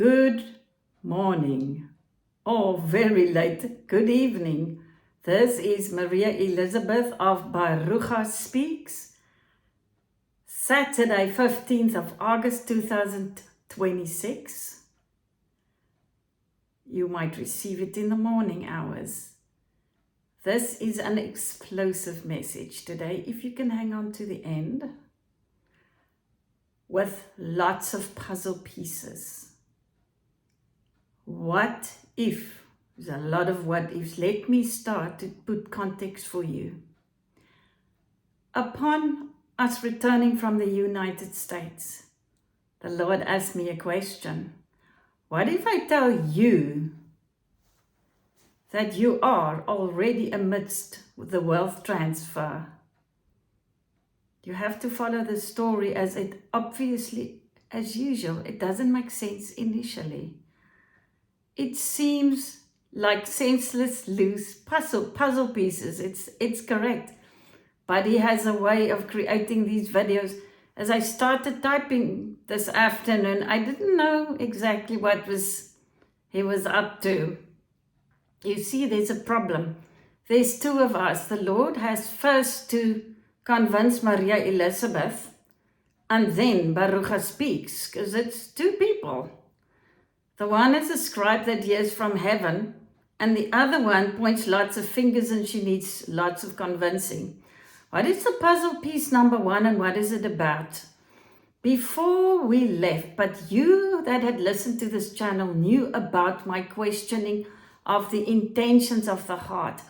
Good morning, or very late good evening. This is Maria Elizabeth of Barucha Speaks, Saturday, 15th of August 2026. You might receive it in the morning hours. This is an explosive message today, if you can hang on to the end, with lots of puzzle pieces. What if? There's a lot of what ifs. Let me start to put context for you. Upon us returning from the United States, the Lord asked me a question. What if I tell you that you are already amidst the wealth transfer? You have to follow the story as it obviously, as usual, it doesn't make sense initially. It seems like senseless, loose puzzle pieces. It's correct. But he has a way of creating these videos. As I started typing this afternoon, I didn't know exactly what he was up to. You see, there's a problem. There's two of us. The Lord has first to convince Maria Elizabeth, and then Barucha Speaks, because it's two people. The one is a scribe that hears from heaven, and the other one points lots of fingers and she needs lots of convincing. What is the puzzle piece number one and what is it about? Before we left, but you that had listened to this channel knew about my questioning of the intentions of the heart.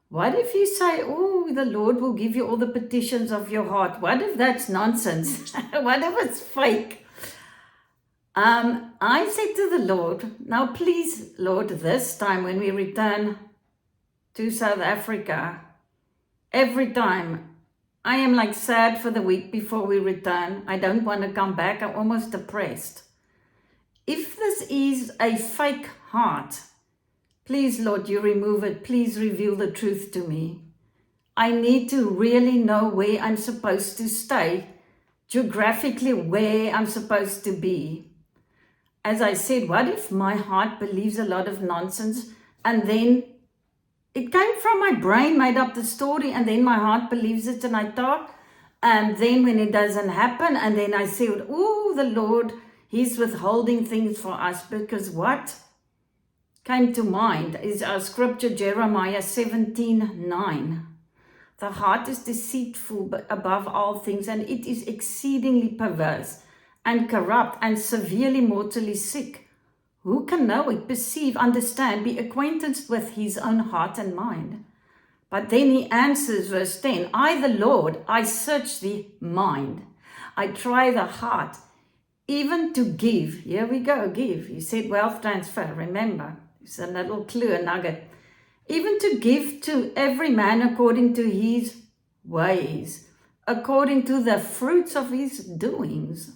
What if you say, oh, the Lord will give you all the petitions of your heart? What if that's nonsense? What if it's fake? I said to the Lord, now please, Lord, this time when we return to South Africa, every time I am like sad for the week before we return. I don't want to come back. I'm almost depressed. If this is a fake heart, please, Lord, you remove it. Please reveal the truth to me. I need to really know where I'm supposed to stay, geographically where I'm supposed to be. As I said, what if my heart believes a lot of nonsense and then it came from my brain, made up the story, and then my heart believes it and I talk, and then when it doesn't happen, and then I said, oh, the Lord, he's withholding things for us, because what came to mind is our scripture, Jeremiah 17:9. The heart is deceitful above all things, and it is exceedingly perverse and corrupt and severely mortally sick. Who can know it, perceive, understand, be acquainted with his own heart and mind? But then he answers, verse 10, I, the Lord, I search the mind. I try the heart, even to give. Here we go, give. He said wealth transfer, remember. It's a little clue, a nugget. Even to give to every man according to his ways, according to the fruits of his doings.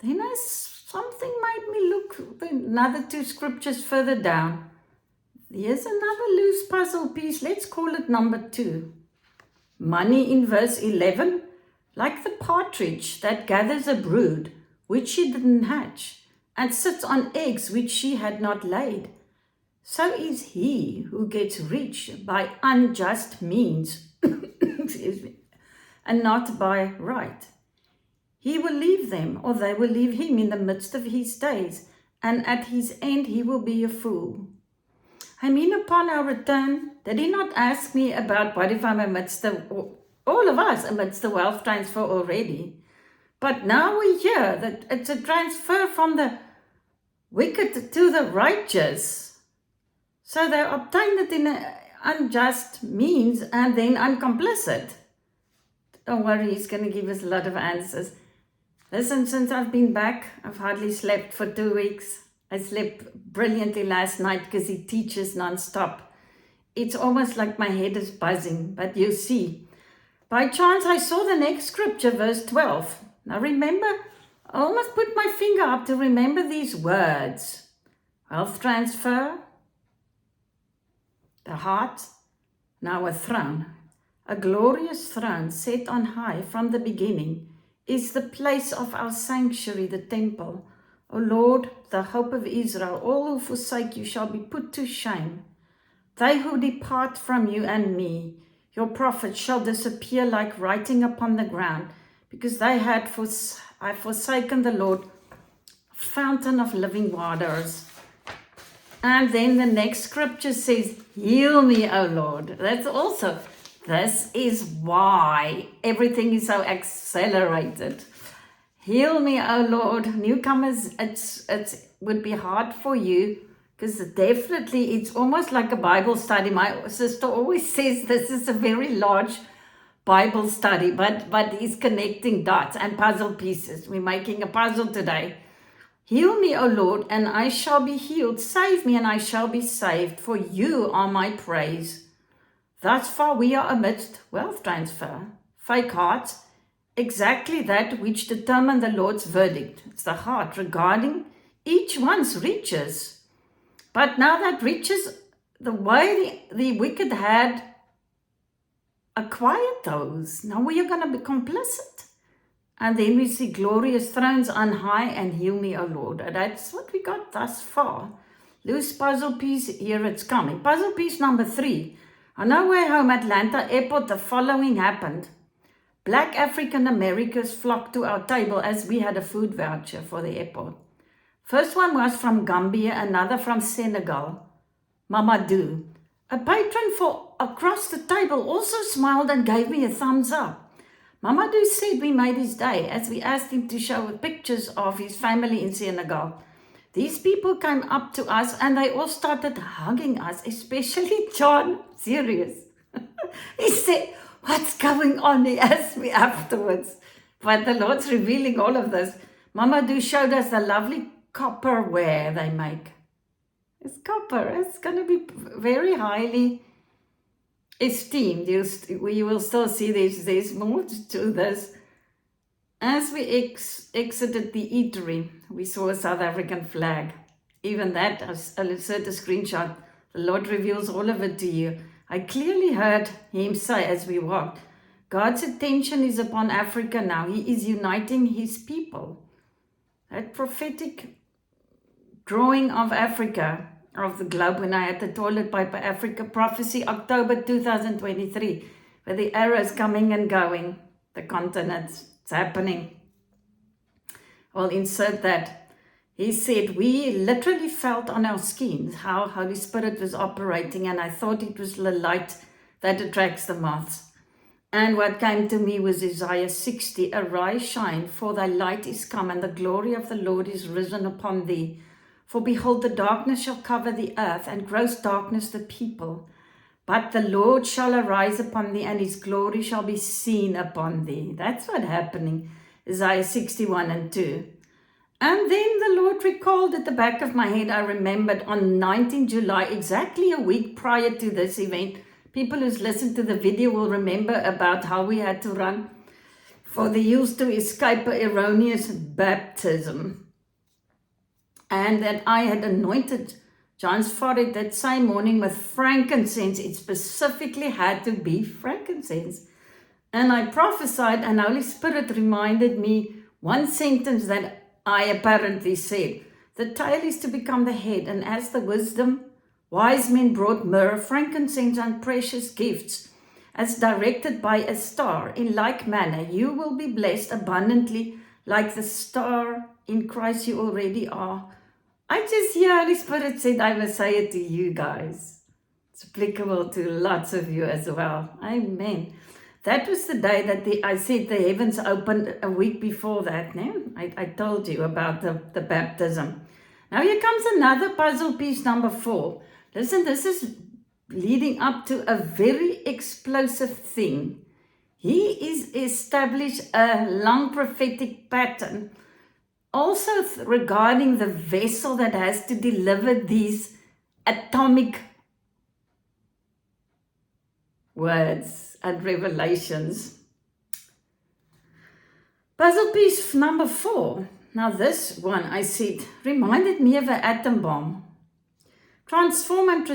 Then something made me look another two scriptures further down. Here's another loose puzzle piece. Let's call it number 2. Money in verse 11, like the partridge that gathers a brood which she didn't hatch, and sits on eggs which she had not laid. So is he who gets rich by unjust means, excuse me, and not by right. He will leave them, or they will leave him in the midst of his days, and at his end he will be a fool. I mean, upon our return, did he not ask me about what if I'm amidst all of us amidst the wealth transfer already? But now we hear that it's a transfer from the wicked to the righteous. So they obtained it in an unjust means, and then I'm complicit. Don't worry, he's going to give us a lot of answers. Listen, since I've been back, I've hardly slept for 2 weeks. I slept brilliantly last night because he teaches non-stop. It's almost like my head is buzzing, but you see. By chance, I saw the next scripture, verse 12. Now remember, I almost put my finger up to remember these words. Wealth transfer, the heart, now a throne. A glorious throne set on high from the beginning is the place of our sanctuary, the temple, O Lord, the hope of Israel, all who forsake you shall be put to shame. They who depart from you and me, your prophets, shall disappear like writing upon the ground, because they had forsaken the Lord, fountain of living waters. And then the next scripture says, heal me, O Lord. This is why everything is so accelerated. Heal me, O Lord. Newcomers, it would be hard for you, because definitely it's almost like a Bible study. My sister always says this is a very large Bible study, but he's connecting dots and puzzle pieces. We're making a puzzle today. Heal me, O Lord, and I shall be healed. Save me, and I shall be saved, for you are my praise. Thus far we are amidst wealth transfer, fake hearts, exactly that which determine the Lord's verdict. It's the heart regarding each one's riches. But now that riches, the way the wicked had acquired those, now we are going to be complicit. And then we see glorious thrones on high and heal me, O Lord. And that's what we got thus far. Loose puzzle piece, here it's coming. Puzzle piece number 3. On our way home, Atlanta Airport, the following happened. Black African Americans flocked to our table as we had a food voucher for the airport. First one was from Gambia, another from Senegal, Mamadou. A patron for across the table also smiled and gave me a thumbs up. Mamadou said we made his day as we asked him to show pictures of his family in Senegal. These people came up to us and they all started hugging us, especially John. Serious. He said, what's going on? He asked me afterwards. But the Lord's revealing all of this. Mamadou showed us the lovely copperware they make. It's copper. It's going to be very highly esteemed. You will still see there's more to this. As we exited the eatery, we saw a South African flag. Even that, I'll insert a screenshot. The Lord reveals all of it to you. I clearly heard him say as we walked, God's attention is upon Africa now. He is uniting his people. That prophetic drawing of Africa, of the globe, when I had the toilet paper Africa prophecy, October 2023, where the arrows coming and going, the continents, it's happening. I'll insert that. He said, we literally felt on our skins how Holy Spirit was operating, and I thought it was the light that attracts the moths. And what came to me was Isaiah 60, arise, shine, for thy light is come, and the glory of the Lord is risen upon thee. For behold, the darkness shall cover the earth, and gross darkness the people. But the Lord shall arise upon thee, and his glory shall be seen upon thee. That's what's happening. Isaiah 61 and 2. And then the Lord recalled at the back of my head, I remembered on 19 July, exactly a week prior to this event. People who's listened to the video will remember about how we had to run for the youth to escape an erroneous baptism. And that I had anointed John's forehead that same morning with frankincense. It specifically had to be frankincense. And I prophesied, and Holy Spirit reminded me one sentence that I apparently said. The tail is to become the head, and as the wisdom, wise men brought myrrh, frankincense, and precious gifts, as directed by a star. In like manner, you will be blessed abundantly, like the star in Christ you already are. I just hear Holy Spirit said, I must say it to you guys. It's applicable to lots of you as well. Amen. That was the day that I said the heavens opened a week before that. No? I told you about the baptism. Now here comes another puzzle piece, number 4. Listen, this is leading up to a very explosive thing. He is established a long prophetic pattern, also regarding the vessel that has to deliver these atomic words and revelations. Puzzle piece number 4. Now this one, I said, reminded me of an atom bomb. Transform and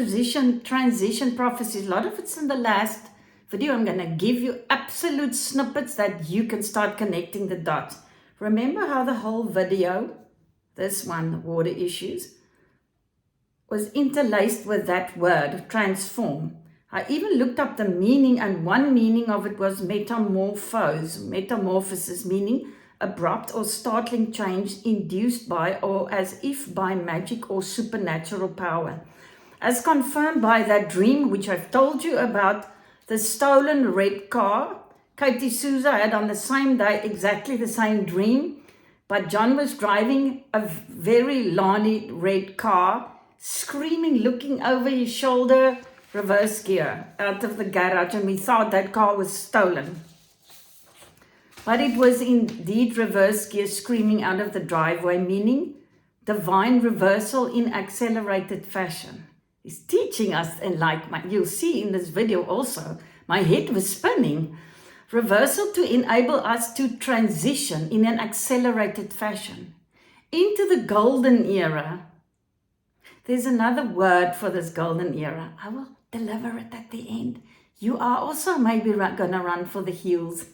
transition prophecies. A lot of it's in the last video. I'm going to give you absolute snippets that you can start connecting the dots. Remember how the whole video, this one, water issues, was interlaced with that word, transform. I even looked up the meaning, and one meaning of it was metamorphosis, meaning abrupt or startling change induced by or as if by magic or supernatural power. As confirmed by that dream, which I've told you about, the stolen red car. Katie Souza had on the same day exactly the same dream, but John was driving a very Lani red car, screaming, looking over his shoulder, reverse gear out of the garage, and we thought that car was stolen. But it was indeed reverse gear screaming out of the driveway, meaning divine reversal in accelerated fashion. He's teaching us, and you'll see in this video also, my head was spinning. Reversal to enable us to transition in an accelerated fashion into the golden era. There's another word for this golden era. I will deliver it at the end. You are also maybe going to run for the hills.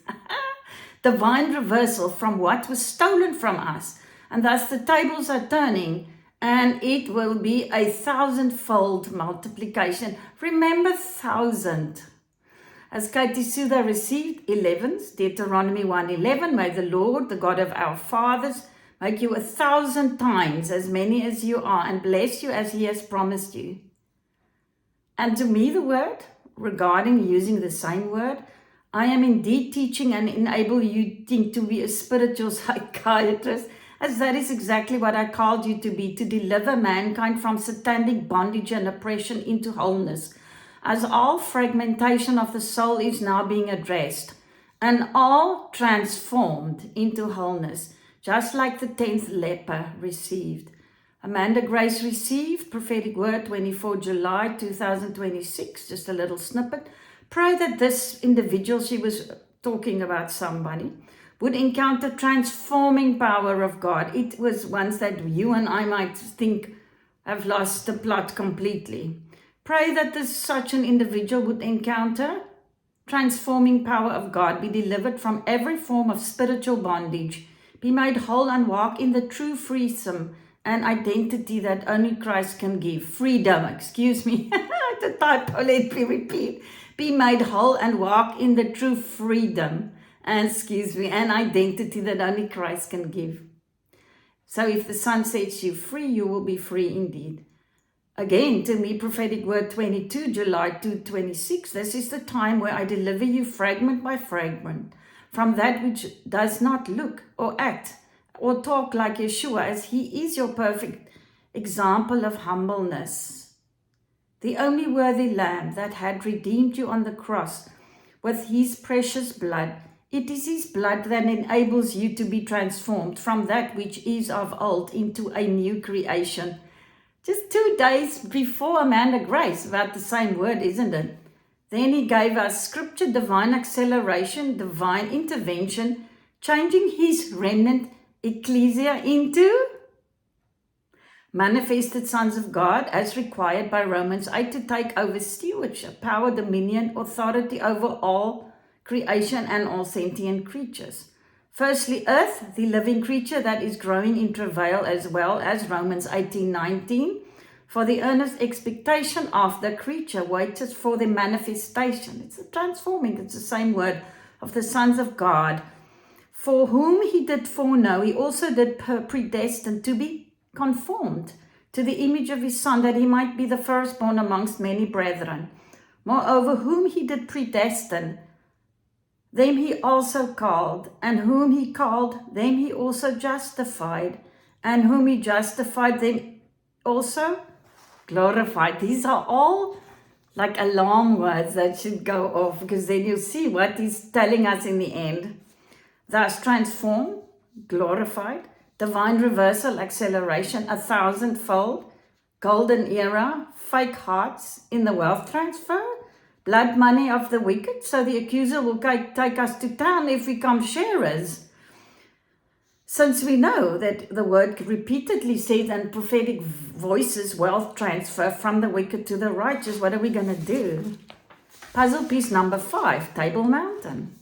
Divine reversal from what was stolen from us. And thus the tables are turning, and it will be a 1,000-fold multiplication. Remember 1,000. As Katie Souza received 11s, Deuteronomy 1:11, may the Lord, the God of our fathers, make you 1,000 times as many as you are and bless you as he has promised you. And to me, the word, regarding using the same word, I am indeed teaching and enable you to be a spiritual psychiatrist, as that is exactly what I called you to be, to deliver mankind from satanic bondage and oppression into wholeness, as all fragmentation of the soul is now being addressed, and all transformed into wholeness, just like the 10th leper received. Amanda Grace received prophetic word 24 July 2026, just a little snippet. Pray that this individual, she was talking about somebody, would encounter transforming power of God. It was ones that you and I might think have lost the plot completely. Pray that such an individual would encounter transforming power of God, be delivered from every form of spiritual bondage, be made whole and walk in the true freedom and identity that only Christ can give. Freedom, excuse me. The typo, let me repeat. Be made whole and walk in the true freedom, and identity that only Christ can give. So if the Son sets you free, you will be free indeed. Again, to me, prophetic word 22 July 2026, this is the time where I deliver you fragment by fragment from that which does not look or act or talk like Yeshua, as he is your perfect example of humbleness. The only worthy Lamb that had redeemed you on the cross with his precious blood. It is his blood that enables you to be transformed from that which is of old into a new creation. Just 2 days before Amanda Grace, about the same word, isn't it? Then he gave us scripture, divine acceleration, divine intervention, changing his remnant ecclesia into manifested sons of God as required by Romans 8 to take over stewardship, power, dominion, authority over all creation and all sentient creatures. Firstly, earth, the living creature that is growing in travail, as well as Romans 18:19. For the earnest expectation of the creature waiteth for the manifestation. It's a transforming, it's the same word, of the sons of God. For whom he did foreknow, he also did predestine to be conformed to the image of his Son, that he might be the firstborn amongst many brethren. Moreover, whom he did predestine, them he also called, and whom he called, them he also justified, and whom he justified, them also glorified. These are all like alarm words that should go off, because then you'll see what he's telling us in the end. Thus transformed, glorified, divine reversal, acceleration, 1,000-fold, golden era, fake hearts in the wealth transfer, blood money of the wicked, so the accuser will take us to town if we come sharers. Since we know that the word repeatedly said and prophetic voices, wealth transfer from the wicked to the righteous, what are we going to do? Puzzle piece number 5, Table Mountain.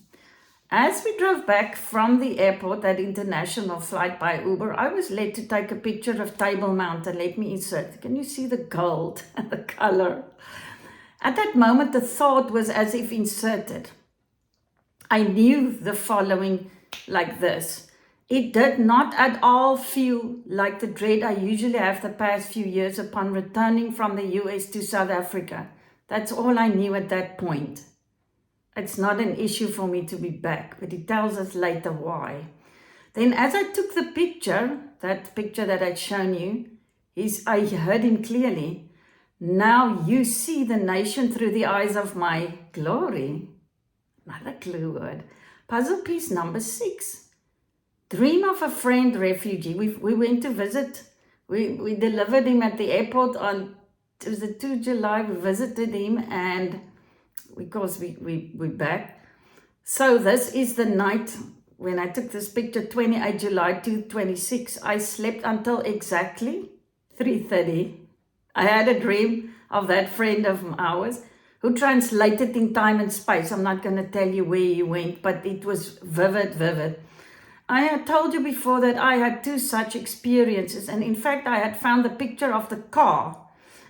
As we drove back from the airport, that international flight by Uber, I was led to take a picture of Table Mountain. Let me insert. Can you see the gold and the color? At that moment, the thought was as if inserted. I knew the following like this. It did not at all feel like the dread I usually have the past few years upon returning from the US to South Africa. That's all I knew at that point. It's not an issue for me to be back, but he tells us later why. Then as I took the picture, that picture that I'd shown you, I heard him clearly. Now you see the nation through the eyes of my glory. Another clue word. Puzzle piece number 6. Dream of a friend refugee. We went to visit. We delivered him at the airport on, it was the 2 July. We visited him and because we're back. So this is the night when I took this picture, 28 July 2026. I slept until exactly 3:30. I had a dream of that friend of ours who translated in time and space. I'm not going to tell you where he went, but it was vivid. I had told you before that I had 2 such experiences, and in fact I had found the picture of the car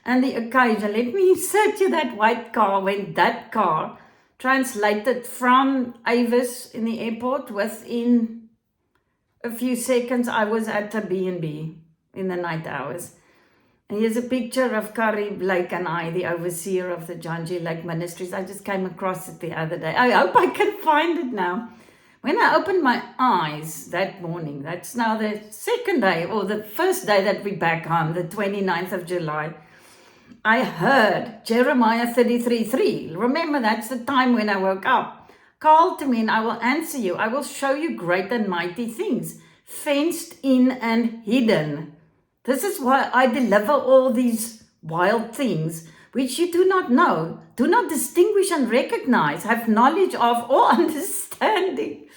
and the occasion. Let me insert you that white car when that car translated from Avis in the airport. Within a few seconds I was at a B&B in the night hours. And here's a picture of Carrie Blake and I, the overseer of the John G. Lake Ministries. I just came across it the other day. I hope I can find it now. When I opened my eyes that morning, that's now the second day or the first day that we're back home, the 29th of July, I heard Jeremiah 33:3. Remember, that's the time when I woke up. Call to me and I will answer you. I will show you great and mighty things, fenced in and hidden. This is why I deliver all these wild things which you do not know, do not distinguish and recognize, have knowledge of or understanding.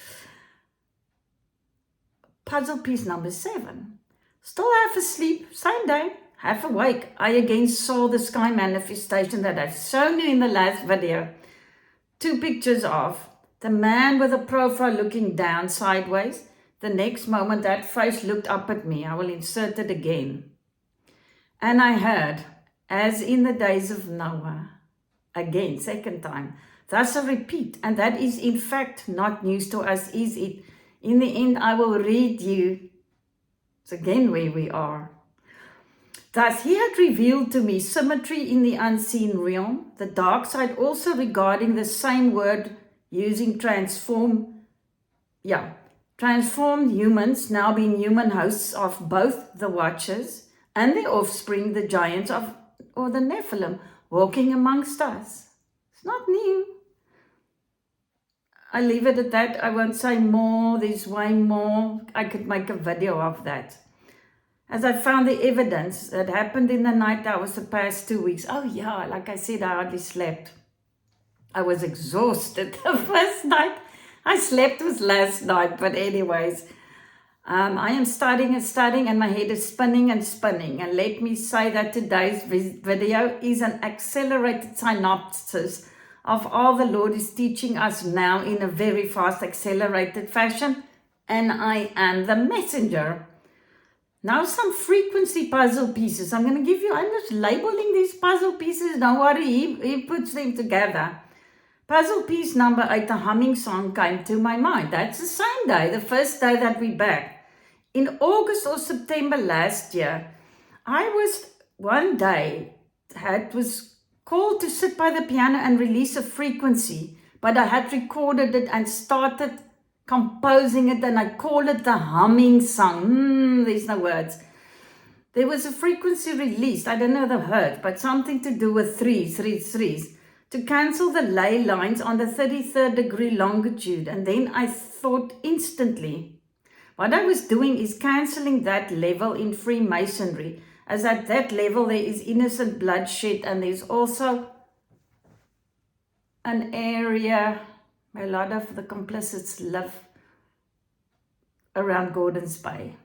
Puzzle piece number 7. Still half asleep, same day, half awake, I again saw the sky manifestation that I've shown you in the last video. 2 pictures of the man with a profile looking down sideways. The next moment that face looked up at me. I will insert it again. And I heard, as in the days of Noah, again, second time, thus a repeat, and that is in fact not news to us, is it? In the end, I will read you, it's again where we are. Thus he had revealed to me symmetry in the unseen realm, the dark side also regarding the same word using transformed humans, now being human hosts of both the Watchers and their offspring, the giants or the Nephilim, walking amongst us. It's not new. I leave it at that. I won't say more. There's way more. I could make a video of that. As I found the evidence that happened in the night hours the past 2 weeks. Oh yeah, like I said, I hardly slept. I was exhausted the first night. I slept was last night, but anyways, I am studying and my head is spinning. And let me say that today's video is an accelerated synopsis of all the Lord is teaching us now in a very fast, accelerated fashion. And I am the messenger. Now some frequency puzzle pieces. I'm going to give you, I'm just labeling these puzzle pieces. Don't worry, he puts them together. Puzzle piece number 8, a humming song came to my mind. That's the same day, the first day that we're back. In August or September last year, I was one day, was called to sit by the piano and release a frequency, but I had recorded it and started composing it, and I call it the humming song. There's no words. There was a frequency released, I don't know the hertz, but something to do with threes, to cancel the ley lines on the 33rd degree longitude. And then I thought instantly, what I was doing is cancelling that level in Freemasonry, as at that level there is innocent bloodshed, and there's also an area where a lot of the complicits live around Gordon's Bay.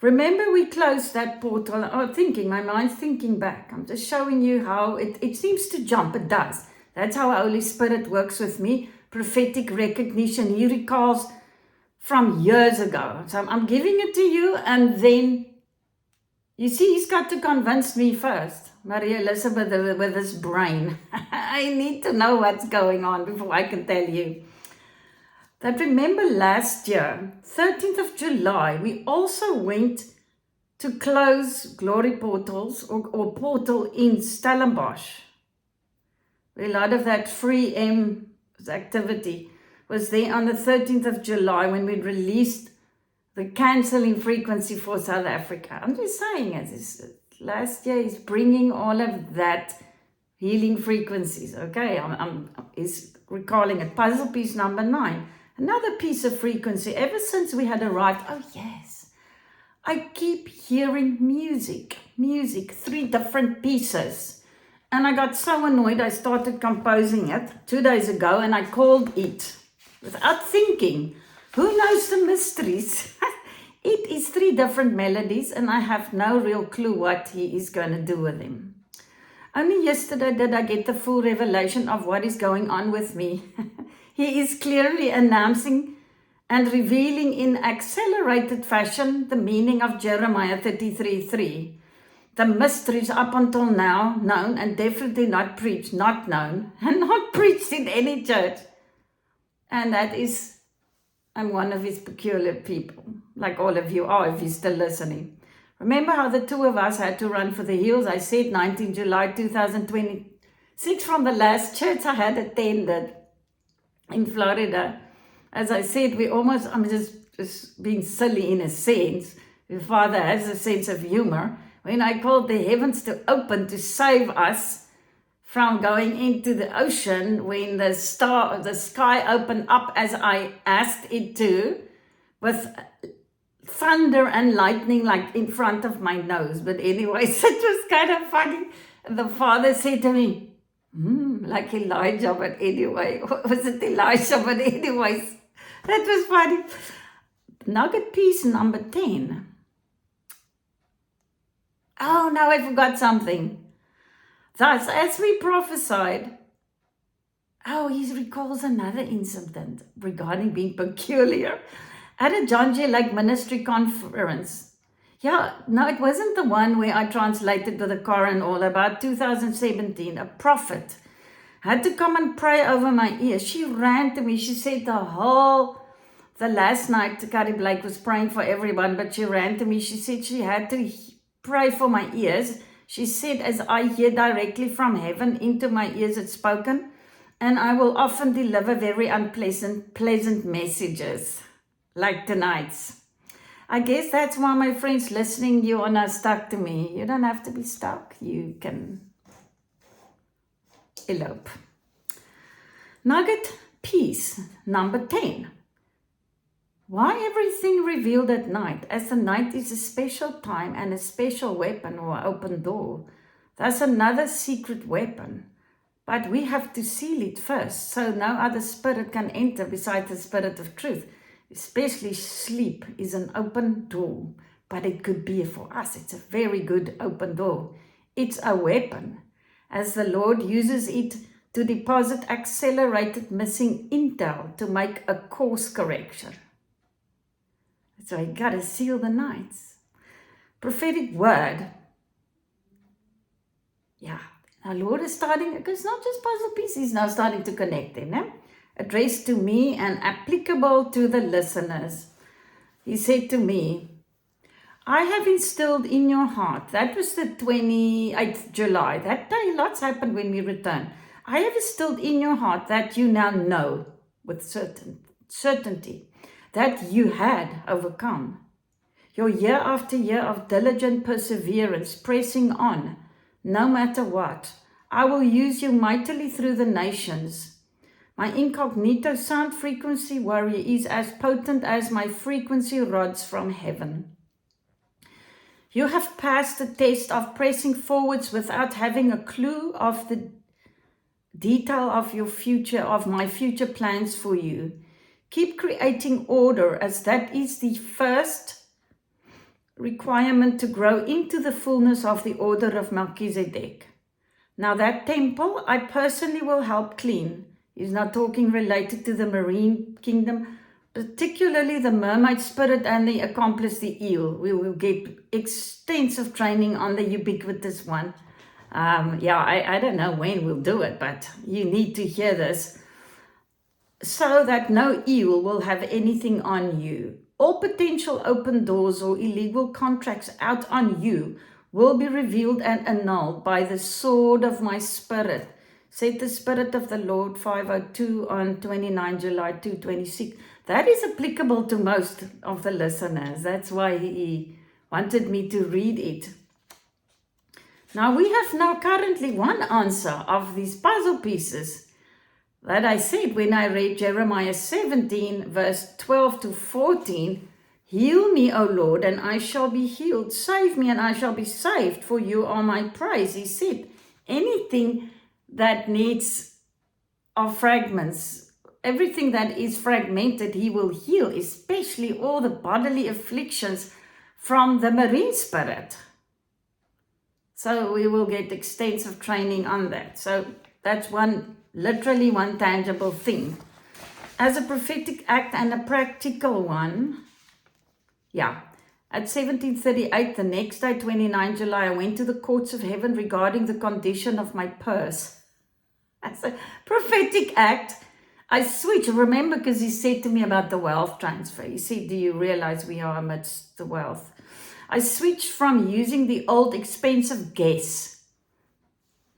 Remember, we closed that portal. My mind's thinking back. I'm just showing you how it seems to jump. It does. That's how Holy Spirit works with me. prophetic recognition. He recalls from years ago. So I'm giving it to you, and then, you see, he's got to convince me first. Maria Elizabeth with his brain. I need to know what's going on before I can tell you. That remember last year, 13th of July, we also went to close Glory Portals or Portal in Stellenbosch. A lot of that free M activity was there on the 13th of July when we released the cancelling frequency for South Africa. I'm just saying, last year is bringing all of that healing frequencies. Okay, is recalling it. Puzzle piece number 9. Another piece of frequency. Ever since we had arrived, oh yes, I keep hearing music, 3 different pieces. And I got so annoyed, I started composing it 2 days ago, and I called it, without thinking, who knows the mysteries? It is 3 different melodies, and I have no real clue what he is going to do with them. Only yesterday did I get the full revelation of what is going on with me. He is clearly announcing and revealing in accelerated fashion the meaning of Jeremiah 33:3. The mysteries up until now known and definitely not preached, not known, and not preached in any church. And that is, I'm one of his peculiar people, like all of you are if you're still listening. Remember how the 2 of us had to run for the hills? I said 19 July 2026 from the last church I had attended in Florida. As I said, I'm just being silly in a sense. Your Father has a sense of humor. When I called the heavens to open to save us from going into the ocean, when the sky opened up as I asked it to, with thunder and lightning like in front of my nose. But anyways, it was kind of funny. The Father said to me, like Elijah, but anyway, was it Elisha? But anyways, that was funny. Nugget piece number 10. Oh, now I forgot something. Thus, as we prophesied, he recalls another incident regarding being peculiar at a John J. Lake Ministry conference. Yeah, no, it wasn't the one where I translated with the car and all. About 2017, a prophet had to come and pray over my ears. She ran to me. She said the last night, Carrie Blake was praying for everyone, but she ran to me. She said she had to pray for my ears. She said, as I hear directly from heaven into my ears, it's spoken, and I will often deliver very pleasant messages, like tonight's. I guess that's why, my friends listening, you are not stuck to me. You don't have to be stuck. You can elope. Nugget piece number 10. Why everything revealed at night, as the night is a special time and a special weapon or open door. That's another secret weapon. But we have to seal it first, so no other spirit can enter besides the spirit of truth. Especially sleep is an open door, but it could be for us. It's a very good open door. It's a weapon, as the Lord uses it to deposit accelerated missing intel to make a course correction. So you got to seal the nights. Prophetic word. Yeah, our Lord is starting, it's not just puzzle pieces, He's now starting to connect them. Eh? Addressed to me and applicable to the listeners. He said to me, I have instilled in your heart, that was the 28th July, that day lots happened when we returned. I have instilled in your heart that you now know with certainty that you had overcome. Your year after year of diligent perseverance, pressing on, no matter what, I will use you mightily through the nations. My incognito sound frequency warrior is as potent as my frequency rods from heaven. You have passed the test of pressing forwards without having a clue of the detail of your future, of my future plans for you. Keep creating order, as that is the first requirement to grow into the fullness of the order of Melchizedek. Now that temple I personally will help clean. He's not talking related to the marine kingdom, particularly the mermaid spirit and the accomplice, the eel. We will get extensive training on the ubiquitous one. I don't know when we'll do it, but you need to hear this, so that no eel will have anything on you. All potential open doors or illegal contracts out on you will be revealed and annulled by the sword of my spirit, said the Spirit of the Lord, 502 on 29 July 226. That is applicable to most of the listeners. That's why he wanted me to read it. Now we have now currently one answer of these puzzle pieces that I said when I read Jeremiah 17 verse 12 to 14. Heal me, O Lord, and I shall be healed. Save me, and I shall be saved, for you are my praise. He said anything that needs of fragments, everything that is fragmented, he will heal, especially all the bodily afflictions from the marine spirit. So we will get extensive training on that. So that's literally one tangible thing. As a prophetic act and a practical one, at 1738, the next day, 29 July, I went to the courts of heaven regarding the condition of my purse. As a prophetic act, I switched. Remember, because he said to me about the wealth transfer. He said, do you realize we are amidst the wealth? I switched from using the old expensive guess,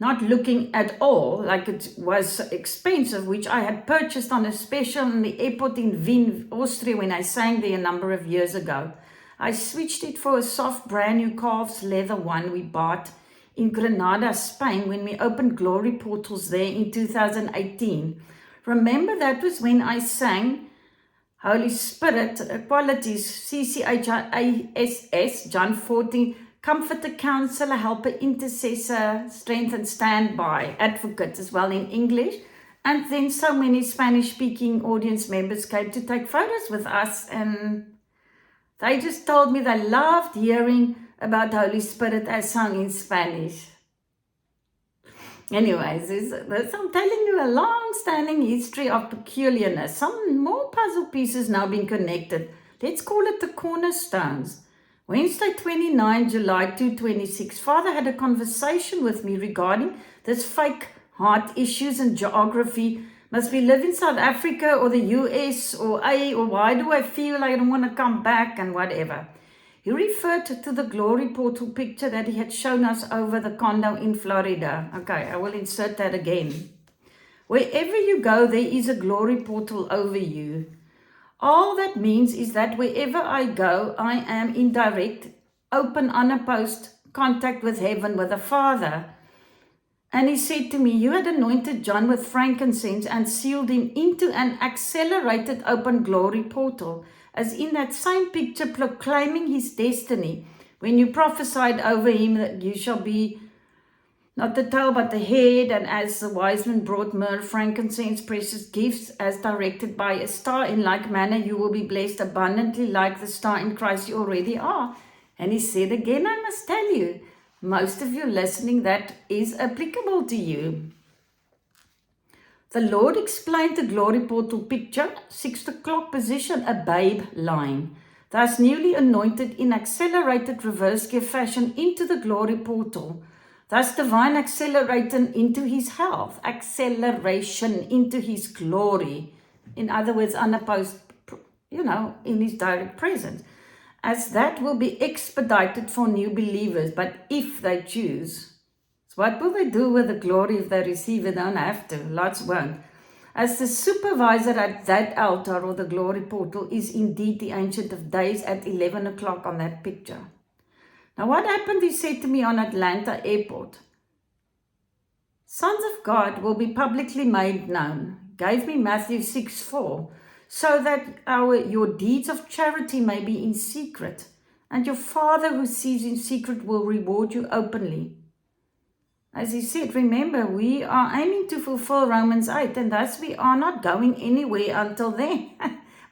not looking at all like it was expensive, which I had purchased on a special in the airport in Wien, Austria, when I sang there a number of years ago. I switched it for a soft brand new calf's leather one we bought in Granada, Spain, when we opened Glory Portals there in 2018. Remember, that was when I sang Holy Spirit qualities, CCHISS, John 14, Comforter, Counselor, Helper, Intercessor, Strength and Standby, Advocate as well in English. And then so many Spanish-speaking audience members came to take photos with us, and they just told me they loved hearing about Holy Spirit as sung in Spanish. Anyways, I'm telling you a long-standing history of peculiarness. Some more puzzle pieces now being connected. Let's call it the cornerstones. Wednesday, 29 July 2026, Father had a conversation with me regarding this fake heart issues and geography. Must we live in South Africa or the US or why do I feel I don't want to come back and whatever. He referred to the Glory Portal picture that he had shown us over the condo in Florida. Okay, I will insert that again. Wherever you go, there is a Glory Portal over you. All that means is that wherever I go, I am in direct, open, unopposed contact with heaven, with the Father. And he said to me, you had anointed John with frankincense and sealed him into an accelerated open glory portal, as in that same picture proclaiming his destiny, when you prophesied over him that you shall be not the tail but the head, and as the wise men brought myrrh, frankincense, precious gifts, as directed by a star, in like manner you will be blessed abundantly like the star in Christ you already are. And he said again, I must tell you, most of you listening, that is applicable to you. The Lord explained the glory portal picture, 6 o'clock position, a babe lying, thus newly anointed in accelerated reverse gear fashion into the glory portal, thus divine acceleration into his health, acceleration into his glory, in other words, unopposed, in his direct presence, as that will be expedited for new believers, but if they choose. So what will they do with the glory if they receive it? Don't have to. Lots won't. As the supervisor at that altar or the glory portal is indeed the Ancient of Days at 11 o'clock on that picture. Now what happened, he said to me on Atlanta airport. Sons of God will be publicly made known. Gave me Matthew 6:4. So that your deeds of charity may be in secret, and your Father who sees in secret will reward you openly. As he said, remember, we are aiming to fulfill Romans 8, and thus we are not going anywhere until then.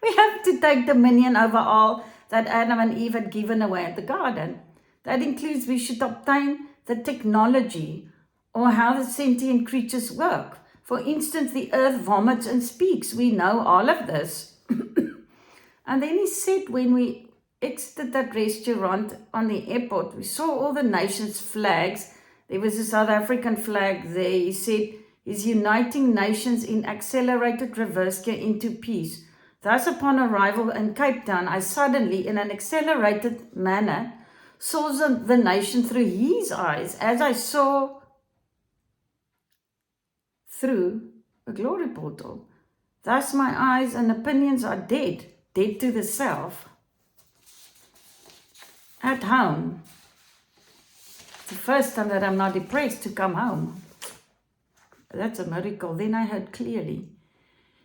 We have to take dominion over all that Adam and Eve had given away at the garden. That includes we should obtain the technology or how the sentient creatures work. For instance, the earth vomits and speaks. We know all of this. And then he said, when we exited that restaurant on the airport, we saw all the nations' flags. There was a South African flag there. He said, he's uniting nations in accelerated reverse gear into peace. Thus, upon arrival in Cape Town, I suddenly, in an accelerated manner, saw the nation through his eyes, as I saw through a glory portal. Thus, my eyes and opinions are dead to the self. At home. It's the first time that I'm not depressed to come home. That's a miracle. Then I heard clearly.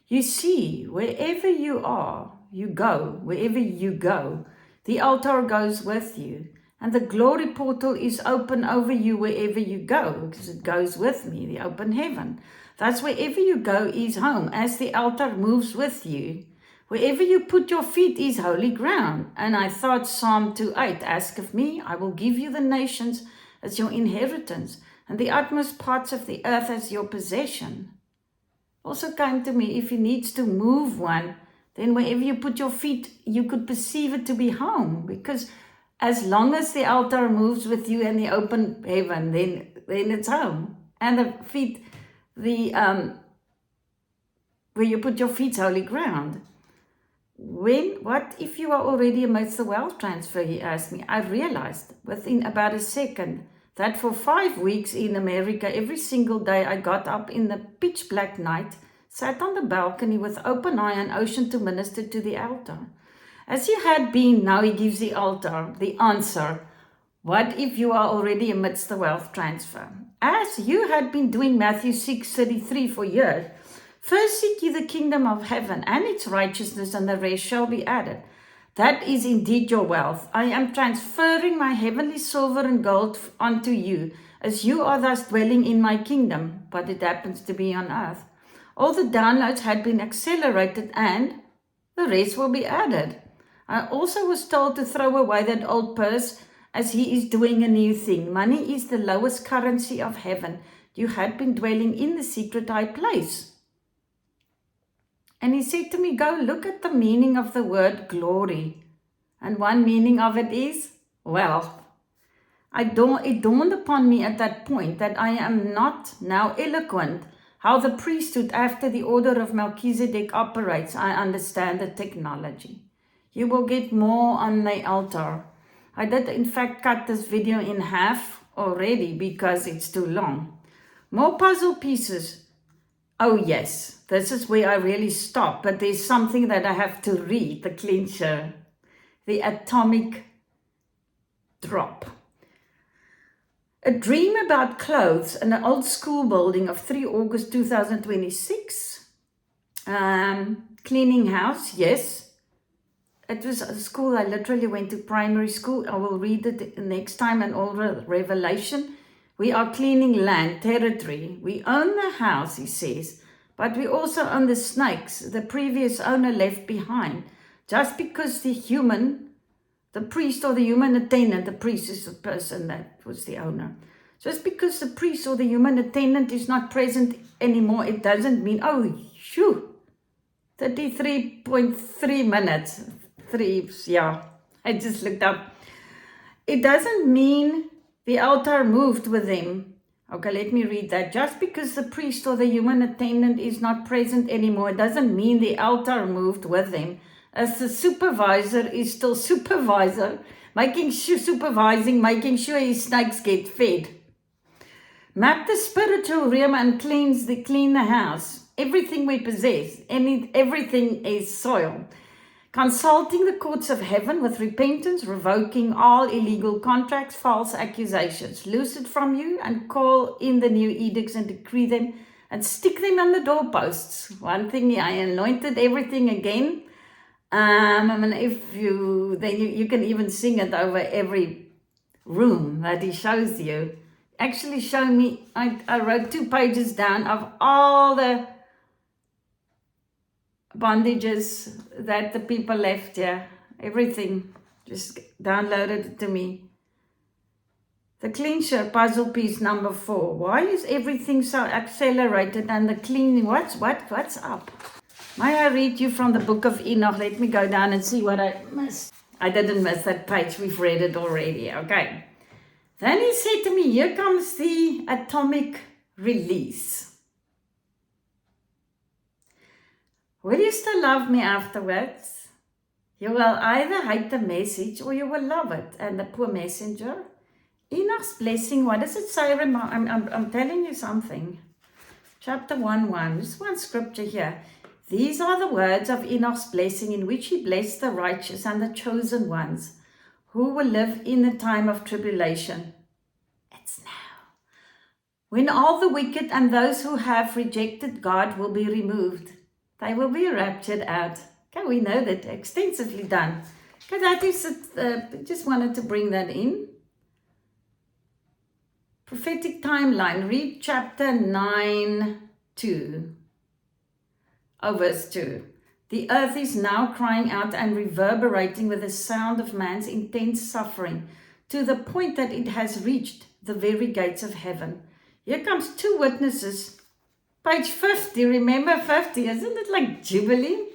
You see, wherever you are, you go. Wherever you go, the altar goes with you. And the glory portal is open over you wherever you go, because it goes with me, the open heaven. Thus, wherever you go is home, as the altar moves with you. Wherever you put your feet is holy ground. And I thought Psalm 2:8, ask of me, I will give you the nations as your inheritance, and the utmost parts of the earth as your possession. Also came to me, if he needs to move one, then wherever you put your feet, you could perceive it to be home, because as long as the altar moves with you in the open heaven, then it's home. And the feet, where you put your feet's holy ground. What if you are already amidst the wealth transfer, he asked me. I realized within about a second that for 5 weeks in America, every single day I got up in the pitch black night, sat on the balcony with open eye and ocean to minister to the altar. As you had been, now he gives the altar the answer. What if you are already amidst the wealth transfer? As you had been doing Matthew 6:33 for years, first seek ye the kingdom of heaven and its righteousness, and the rest shall be added. That is indeed your wealth. I am transferring my heavenly silver and gold onto you, as you are thus dwelling in my kingdom, but it happens to be on earth. All the downloads had been accelerated, and the rest will be added. I also was told to throw away that old purse, as he is doing a new thing. Money is the lowest currency of heaven. You had been dwelling in the secret high place. And he said to me, go look at the meaning of the word glory. And one meaning of it is wealth. It dawned upon me at that point that I am not now eloquent how the priesthood after the order of Melchizedek operates. I understand the technology. You will get more on the altar. I did in fact cut this video in half already because it's too long. More puzzle pieces. Oh yes, this is where I really stop, but there's something that I have to read, the clincher, the atomic drop. A dream about clothes in an old school building of 3 August 2026. Cleaning house, yes. It was a school, I literally went to primary school. I will read it next time in all Revelation. We are cleaning land, territory. We own the house, he says, but we also own the snakes the previous owner left behind. Just because the priest or the human attendant, the priest is the person that was the owner. Just because the priest or the human attendant is not present anymore, it doesn't mean, 33.3 minutes. I just looked up. It doesn't mean the altar moved with them. Okay, let me read that. Just because the priest or the human attendant is not present anymore, it doesn't mean the altar moved with them. As the supervisor is still supervisor, making sure his snakes get fed. Map the spiritual realm and clean the house. Everything we possess, everything is soil. Consulting the courts of heaven with repentance, revoking all illegal contracts, false accusations. Loose it from you and call in the new edicts and decree them and stick them on the doorposts. One thing, I anointed everything again. If you can even sing it over every room that he shows you. Actually show me, I wrote 2 pages down of all the bondages that the people left here. Everything. Just downloaded it to me. The clincher puzzle piece number 4. Why is everything so accelerated and the cleaning? What's up? May I read you from the book of Enoch? Let me go down and see what I missed. I didn't miss that page. We've read it already. Okay. Then he said to me, here comes the atomic release. Will you still love me afterwards? You will either hate the message or you will love it. And the poor messenger, Enoch's blessing, what does it say? I'm telling you something. Chapter 1:1, just one scripture here. These are the words of Enoch's blessing in which he blessed the righteous and the chosen ones who will live in the time of tribulation. It's now. When all the wicked and those who have rejected God will be removed. They will be raptured out. Okay, we know that extensively done. Okay, that is it. Just wanted to bring that in. Prophetic timeline. Read chapter 9:2. Verse 2. The earth is now crying out and reverberating with the sound of man's intense suffering, to the point that it has reached the very gates of heaven. Here comes 2 witnesses. Page 50, remember 50, isn't it like Jubilee?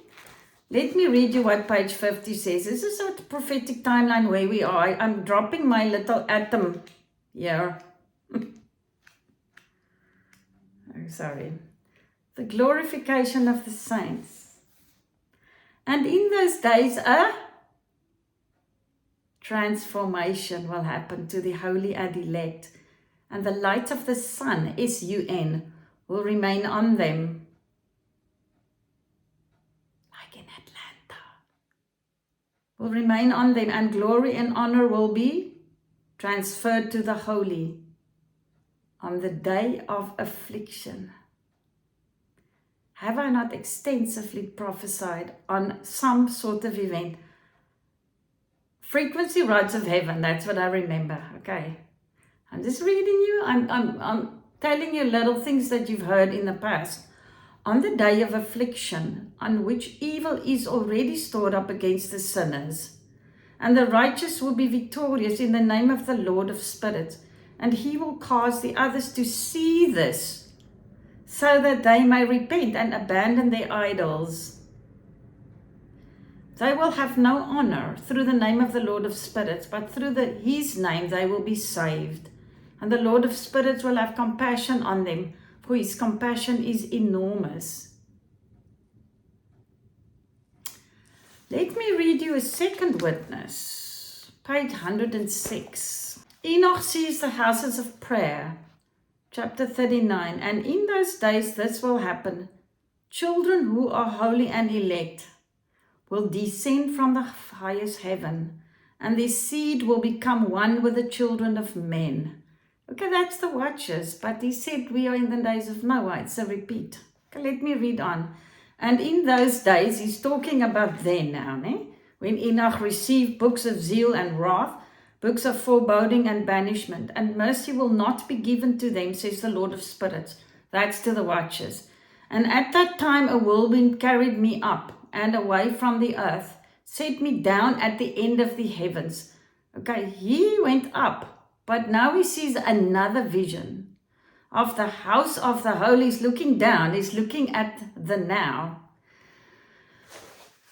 Let me read you what page 50 says. This is a prophetic timeline where we are. I'm dropping my little atom here. Oh, sorry. The glorification of the saints. And in those days, a transformation will happen to the holy and elect, and the light of the sun, S-U-N, will remain on them. Like in Atlanta. Will remain on them, and glory and honor will be transferred to the holy on the day of affliction. Have I not extensively prophesied on some sort of event? Frequency rides of heaven, that's what I remember. Okay. I'm just reading you. I'm telling you little things that you've heard in the past. On the day of affliction, on which evil is already stored up against the sinners, and the righteous will be victorious in the name of the Lord of spirits, and he will cause the others to see this, so that they may repent and abandon their idols. They will have no honor through the name of the Lord of spirits, but through his name they will be saved. And the Lord of spirits will have compassion on them, for his compassion is enormous. Let me read you a second witness, page 106. Enoch sees the houses of prayer. Chapter 39, and in those days this will happen. Children who are holy and elect will descend from the highest heaven, and their seed will become one with the children of men. Okay, that's the watchers, but he said we are in the days of Noah. It's a repeat. Okay, let me read on. And in those days, he's talking about then now, when Enoch received books of zeal and wrath, books of foreboding and banishment, and mercy will not be given to them, says the Lord of spirits. That's to the watchers. And at that time a whirlwind carried me up and away from the earth, set me down at the end of the heavens. Okay, he went up, but now he sees another vision of the house of the holy. He's looking down, he's looking at the now.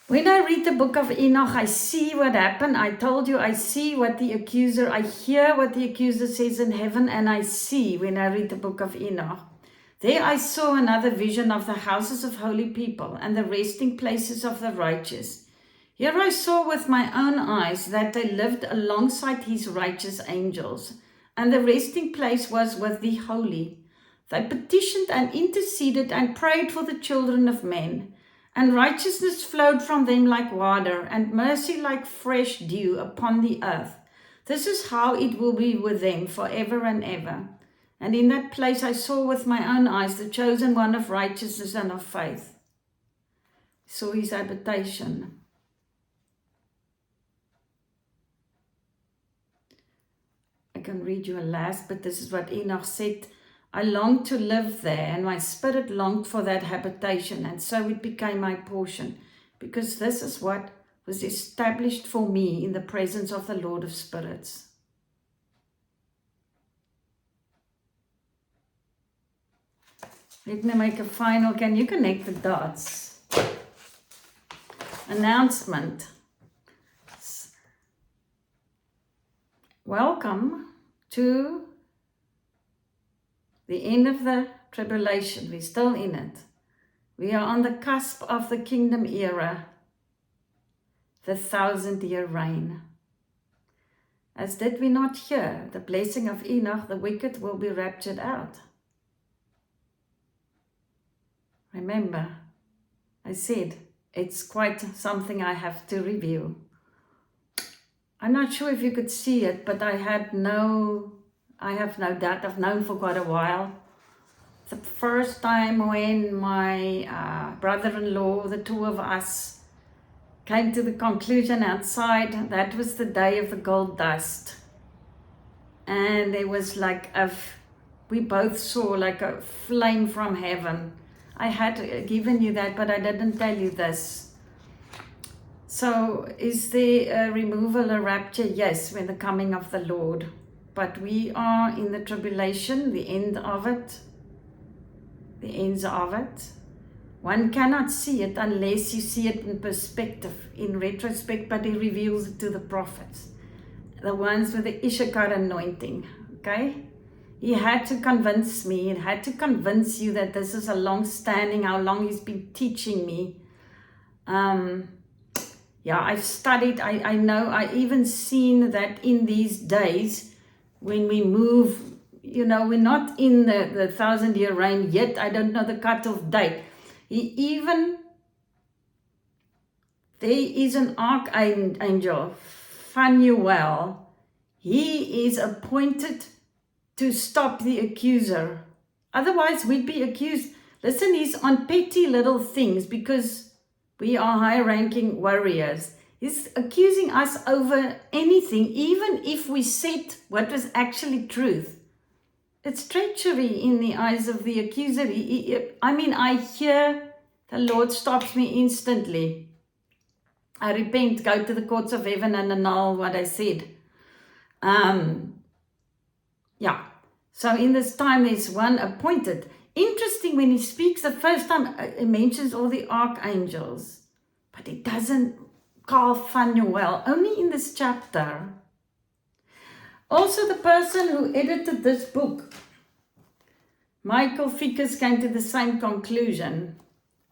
When I read the book of Enoch, I see what happened. I told you, I see what the accuser, I hear what the accuser says in heaven, and I see when I read the book of Enoch. There I saw another vision of the houses of holy people and the resting places of the righteous. Here I saw with my own eyes that they lived alongside his righteous angels, and the resting place was with the holy. They petitioned and interceded and prayed for the children of men. And righteousness flowed from them like water, and mercy like fresh dew upon the earth. This is how it will be with them forever and ever. And in that place I saw with my own eyes the chosen one of righteousness and of faith. Saw his habitation. I can read you a last, but this is what Enoch said. I longed to live there, and my spirit longed for that habitation, and so it became my portion, because this is what was established for me in the presence of the Lord of spirits. Let me make a final, can you connect the dots? Announcement. Welcome to the end of the tribulation. We're still in it. We are on the cusp of the kingdom era, the 1,000-year reign. As did we not hear the blessing of Enoch, the wicked will be raptured out. Remember, I said it's quite something I have to review. I'm not sure if you could see it, but I have no doubt, I've known for quite a while. The first time when my brother-in-law, the two of us, came to the conclusion outside, that was the day of the gold dust. And there was we both saw like a flame from heaven. I had given you that, but I didn't tell you this. So is there a removal, a rapture? Yes, when the coming of the Lord. But we are in the tribulation, the end of it. The ends of it. One cannot see it unless you see it in perspective, in retrospect, but he reveals it to the prophets. The ones with the Issachar anointing, okay? He had to convince me, he had to convince you that this is a long-standing, how long he's been teaching me. I've studied, I know, I even seen that in these days, when we move, we're not in the 1,000-year reign yet, I don't know the cutoff date. There is an archangel, Phanuel. He is appointed to stop the accuser. Otherwise, we'd be accused. Listen, he's on petty little things because we are high-ranking warriors. He's accusing us over anything, even if we said what was actually truth. It's treachery in the eyes of the accuser. I hear the Lord stops me instantly. I repent, go to the courts of heaven and annul what I said. So in this time, there's one appointed. Interesting, when he speaks the first time, he mentions all the archangels, but he doesn't call Phanuel, only in this chapter. Also, the person who edited this book, Michael Fickers, came to the same conclusion.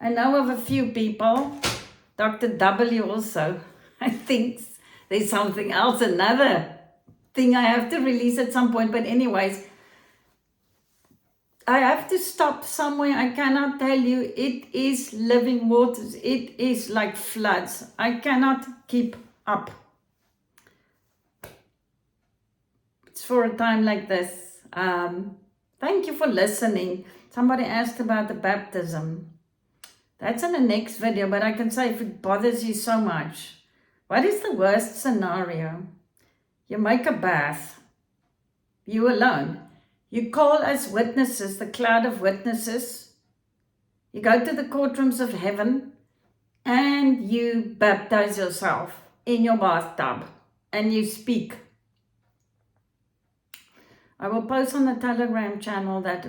I know of a few people, Dr. W also, I think there's something else, another thing I have to release at some point, but anyways, I have to stop somewhere. I cannot tell you, it is living waters, it is like floods. I cannot keep up. It's for a time like this. Thank you for listening. Somebody asked about the baptism. That's in the next video, but I can say if it bothers you so much. What is the worst scenario? You make a bath. You alone. You call as witnesses, the cloud of witnesses. You go to the courtrooms of heaven and you baptize yourself in your bathtub and you speak. I will post on the Telegram channel that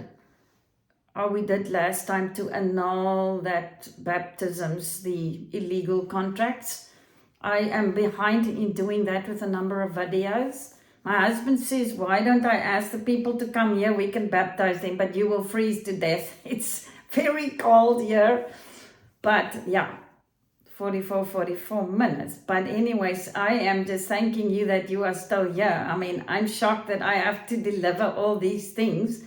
we did last time to annul that baptisms, the illegal contracts. I am behind in doing that with a number of videos. My husband says, why don't I ask the people to come here? We can baptize them, but you will freeze to death. It's very cold here. But yeah, 44 minutes. But anyways, I am just thanking you that you are still here. I'm shocked that I have to deliver all these things.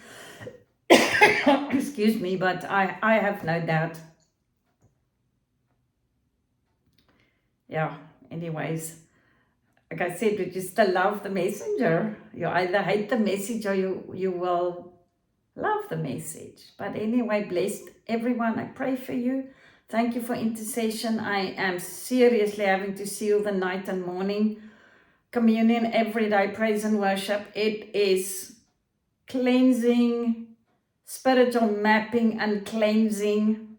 Excuse me, but I have no doubt. Yeah, anyways, like I said, would you still love the messenger? You either hate the message or you will love the message. But anyway, blessed everyone. I pray for you. Thank you for intercession. I am seriously having to seal the night and morning communion every day, praise and worship. It is cleansing, spiritual mapping and cleansing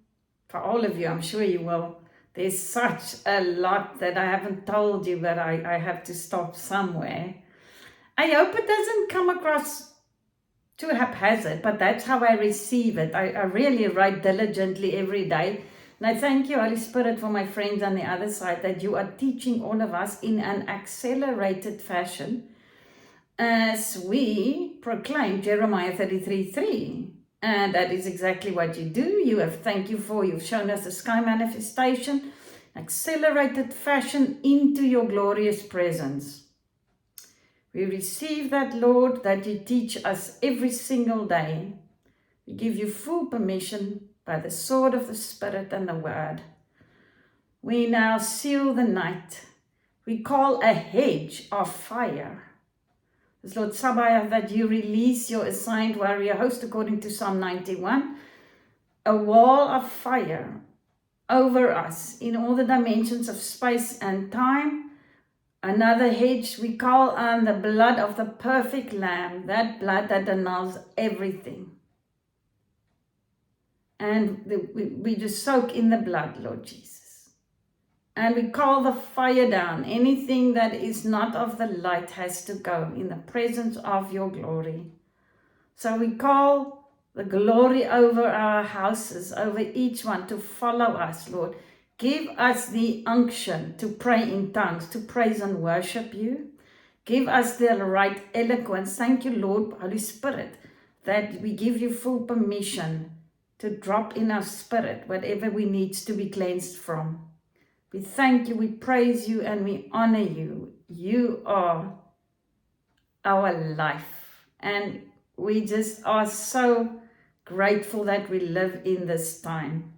for all of you. I'm sure you will. There's such a lot that I haven't told you, but I have to stop somewhere. I hope it doesn't come across too haphazard, but that's how I receive it. I really write diligently every day. And I thank you, Holy Spirit, for my friends on the other side, that you are teaching all of us in an accelerated fashion as we proclaim Jeremiah 33:3. And that is exactly what you do. You've shown us the sky manifestation, accelerated fashion into your glorious presence. We receive that, Lord, that you teach us every single day. We give you full permission by the sword of the Spirit and the Word. We now seal the night. We call a hedge of fire. As Lord Sabaoth, that you release your assigned warrior host according to Psalm 91, a wall of fire over us in all the dimensions of space and time. Another hedge we call on the blood of the perfect Lamb, that blood that annuls everything. And we just soak in the blood, Lord Jesus. And we call the fire down. Anything that is not of the light has to go in the presence of your glory. So we call the glory over our houses, over each one, to follow us, Lord. Give us the unction to pray in tongues, to praise and worship you. Give us the right eloquence. Thank you, Lord, Holy Spirit, that we give you full permission to drop in our spirit whatever we need to be cleansed from. We thank you, we praise you, and we honor you. You are our life. And we just are so grateful that we live in this time.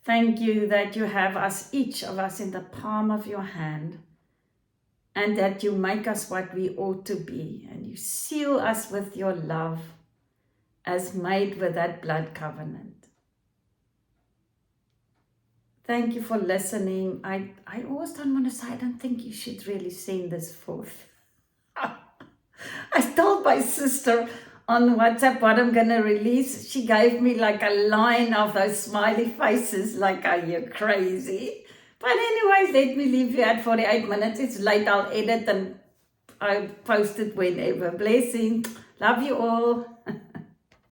Thank you that you have us, each of us, in the palm of your hand, and that you make us what we ought to be, and you seal us with your love as made with that blood covenant. Thank you for listening. I always don't want to say, I don't think you should really send this forth. I told my sister on WhatsApp what I'm going to release. She gave me like a line of those smiley faces, like, are you crazy? But anyways, let me leave you at 48 minutes. It's late, I'll edit and I'll post it whenever. Blessing. Love you all.